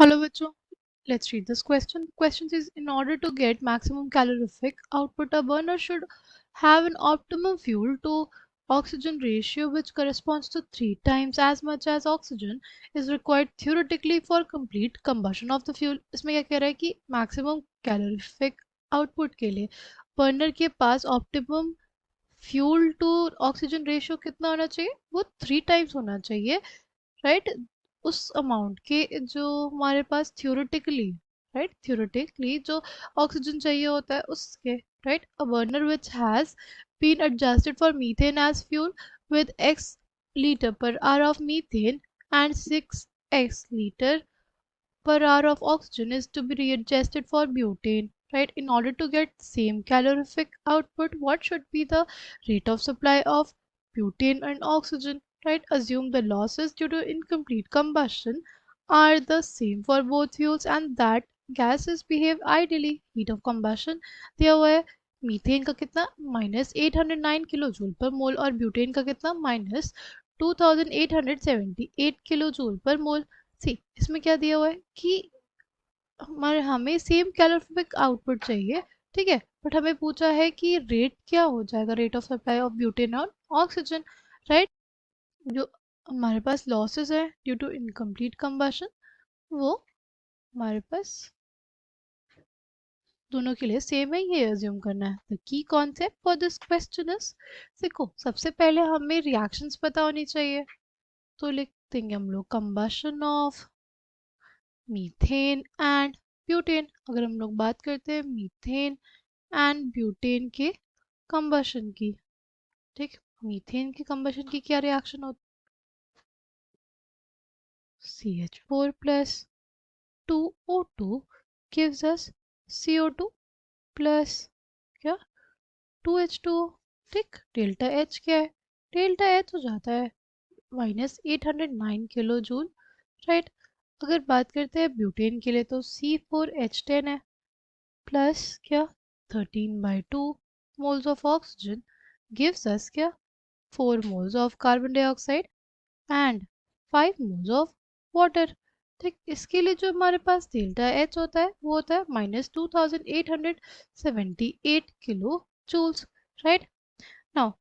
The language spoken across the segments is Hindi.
Hello बच्चों, let's read this question. Question is, in order to get maximum calorific output, a burner should have an optimum fuel to oxygen ratio which corresponds to 3 times as much as oxygen is required theoretically for complete combustion of the fuel. इसमें क्या कह रहा है कि maximum calorific output के लिए बर्नर के पास optimum fuel to oxygen ratio कितना होना चाहिए? वो 3 टाइम्स होना चाहिए, राइट? उस अमाउंट के जो हमारे पास थ्योरेटिकली जो ऑक्सीजन चाहिए होता है उसके, right? A burner which has been adjusted for methane as fuel with x liter per hour of methane and 6x liter per hour of oxygen is to be readjusted for butane, right? In order to get same calorific output, what should be the rate of supply of butane and oxygen, right? Assume the losses due to incomplete combustion are the same for both fuels and that gases behave ideally. Heat of combustion दिया हुआ है, मीथेन का कितना -809 किलो जूल पर मोल और ब्यूटेन का कितना -2878 किलो जूल पर मोल। सी इसमें क्या दिया हुआ है कि हमारे हमें सेम कैलोरीफिक आउटपुट चाहिए, ठीक है, बट हमें पूछा है कि रेट क्या हो जाएगा, rate of supply of butane और ऑक्सीजन, राइट? जो हमारे पास लॉसेस है ड्यू टू इनकम्प्लीट कंबशन वो हमारे पास दोनों के लिए सेम है, ये अज्यूम करना है। The key concept for this question is, देखो सबसे पहले हमें रिएक्शंस पता होनी चाहिए, तो लिख देंगे हम लोग combustion of methane and butane. अगर हम लोग बात करते हैं मीथेन एंड ब्यूटेन के कंबशन की, ठीक, मीथेन के कंबशन की क्या रिएक्शन होती है? CH4 plus 2O2 gives us CO2 plus क्या 2H2O, ठीक। डेल्टा H क्या है? डेल्टा H हो जाता है -809 किलो जूल, राइट? अगर बात करते हैं ब्यूटेन के लिए तो C4H10 है प्लस क्या 13/2 moles of oxygen gives us क्या 4 moles of carbon dioxide and 5 moles of water, ठीक। इसके लिए जो हमारे पास डेल्टा एच होता है वो होता है -2878 किलो जूल्स, राइट? नाउ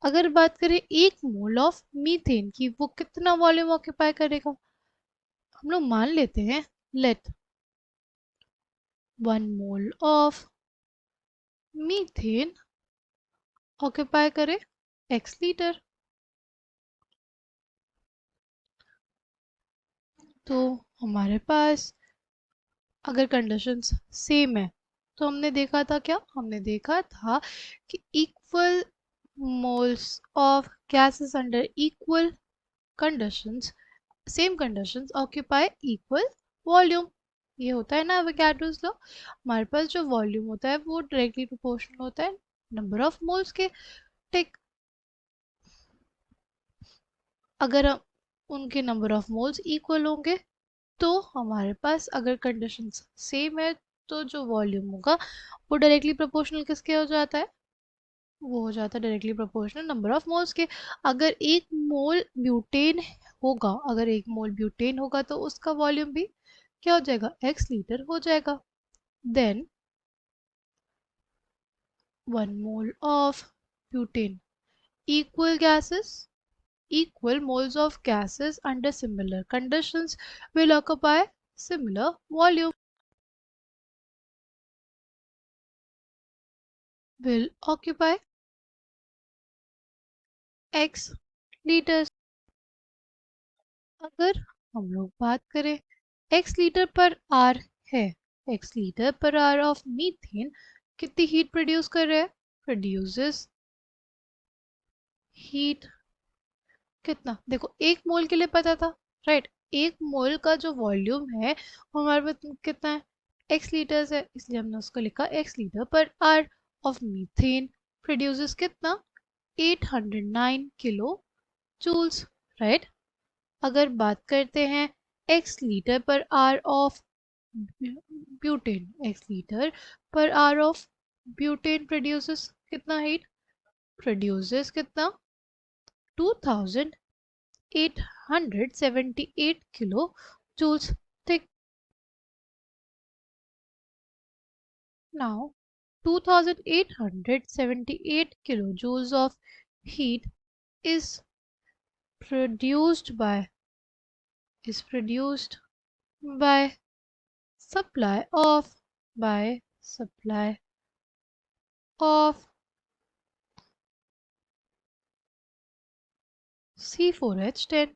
अगर बात करें एक मोल ऑफ मीथेन की, वो कितना वॉल्यूम ऑक्यूपाई करेगा? हम लोग मान लेते हैं let 1 mole of methane occupy करे x लीटर, तो हमारे पास अगर कंडीशंस सेम है तो हमने देखा था क्या, हमने देखा था कि equal moles of gases under equal conditions, same conditions occupy equal volume. ये होता है ना एवोगाड्रोस लॉ। हमारे पास जो वॉल्यूम होता है वो डायरेक्टली प्रोपोर्शनल होता है नंबर ऑफ मोल्स के, ठीक। अगर हम उनके नंबर ऑफ मोल्स इक्वल होंगे तो हमारे पास अगर कंडीशंस सेम है तो जो वॉल्यूम होगा वो डायरेक्टली प्रोपोर्शनल किसके हो जाता है? वो हो जाता है directly proportional number of moles के। अगर एक मोल ब्यूटेन होगा, अगर एक मोल ब्यूटेन होगा तो उसका वॉल्यूम भी क्या हो जाएगा? x लीटर हो जाएगा। Then 1 mole of butane equal gases, equal moles of gases under similar conditions will occupy similar volume, will occupy x liters। अगर हम लोग बात करें x लीटर पर आर है, x लीटर पर आर ऑफ मीथेन कितनी हीट प्रोड्यूस कर रहे हैं? प्रोड्यूसेस हीट कितना, देखो एक मोल के लिए पता था, राइट? एक मोल का जो वॉल्यूम है वो हमारे पास कितना है? x लीटर्स है, इसलिए हमने उसको लिखा x लीटर पर आर ऑफ मीथेन प्रोड्यूसेस कितना 809 किलो जूल्स, राइट? अगर बात करते हैं x लीटर पर R of butane, x litre पर आर ऑफ ब्यूटेन प्रोड्यूसेस कितना हीट? प्रोड्यूसेस कितना 2878 किलो जूल्स, ठीक। Now 2878 kilojoules of heat is produced by produced by supply of by supply of C4H10,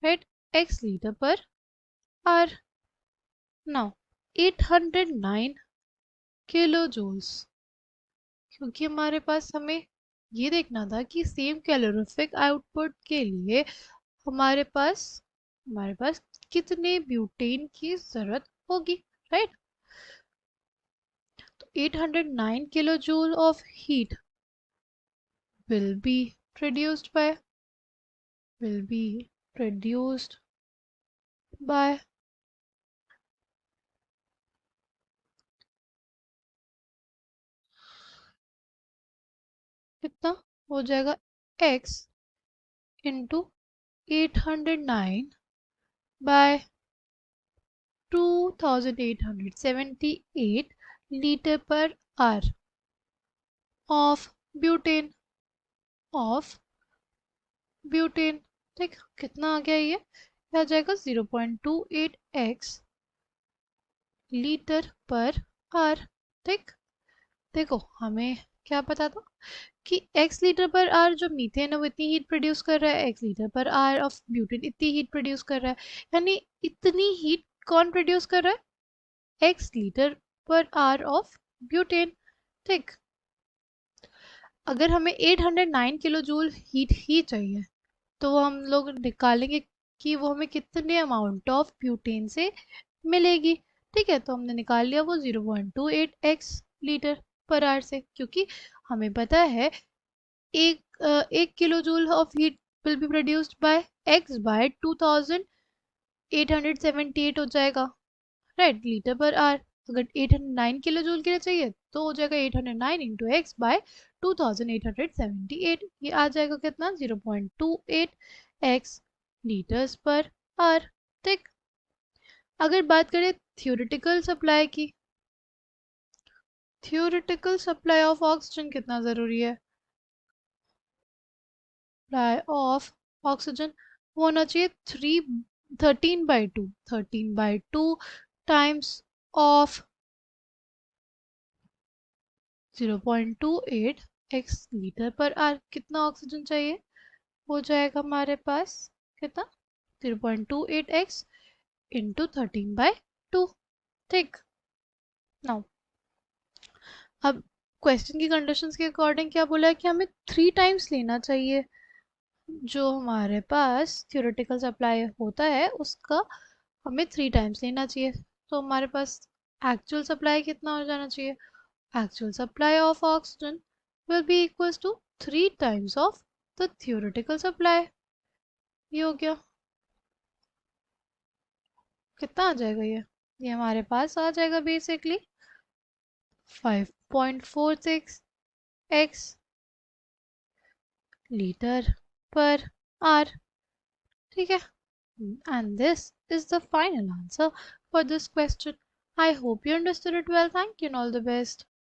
right, x liter per hour. Now 809 kilojoules, क्योंकि हमारे पास हमें ये देखना था कि सेम कैलोरीफिक आउटपुट के लिए हमारे पास कितने ब्यूटेन की जरूरत होगी, राइट। तो 809 kilojoule of heat will be produced by will be produced by कितना हो जाएगा, x इंटू 809 by 2878 लीटर पर R of butane of butane. ठीक, कितना आ गया ये आ जाएगा 0.28x लीटर पर आर। ठीक, देखो हमें क्या पता था कि x लीटर पर आर जो मीथेन है वो इतनी हीट प्रोड्यूस कर रहा है, x लीटर पर आर ऑफ ब्यूटेन इतनी हीट प्रोड्यूस कर रहा है, यानी इतनी हीट कौन प्रोड्यूस कर रहा है, x लीटर पर आर ऑफ ब्यूटेन। ठीक, अगर हमें 809 किलो जूल हीट ही चाहिए तो वो हम लोग निकालेंगे कि वो हमें कितने अमाउंट ऑफ ब्यूटेन से मिलेगी। ठीक है, तो हमने निकाल लिया वो 0.28x लीटर पर आर से, क्योंकि हमें पता है एक kilo joule of heat will be produced by x by 2878 हो जाएगा, राइट, लीटर पर आर। अगर 809 किलो जूल के लिए चाहिए तो हो जाएगा 809 इंटू एक्स बाय 2878, ये आ जाएगा कितना, 0.28 एक्स लीटर्स पर आर। ठीक, अगर बात करें थ्योरेटिकल सप्लाई की, थ्योरेटिकल सप्लाई ऑफ ऑक्सीजन कितना ज़रूरी है, सप्लाई ऑफ ऑक्सीजन वो होना चाहिए 13/2 टाइम्स ऑफ 0.28 एक्स लीटर पर आर। कितना ऑक्सीजन चाहिए, हो जाएगा हमारे पास कितना, 0.28 एक्स इंटू 13/2। ठीक, नाउ अब क्वेश्चन की कंडीशंस के अकॉर्डिंग क्या बोला है कि हमें 3 टाइम्स लेना चाहिए, जो हमारे पास थ्योरेटिकल सप्लाई होता है उसका हमें 3 टाइम्स लेना चाहिए। तो हमारे पास एक्चुअल सप्लाई कितना हो जाना चाहिए, actual supply of oxygen will be equals to 3 times of the theoretical supply। ये हो गया, कितना आ जाएगा ये हमारे पास आ जाएगा बेसिकली 5.46 x लीटर पर आर। ठीक है, and this is the final answer for this question. I hope you understood it well. Thank you and all the best.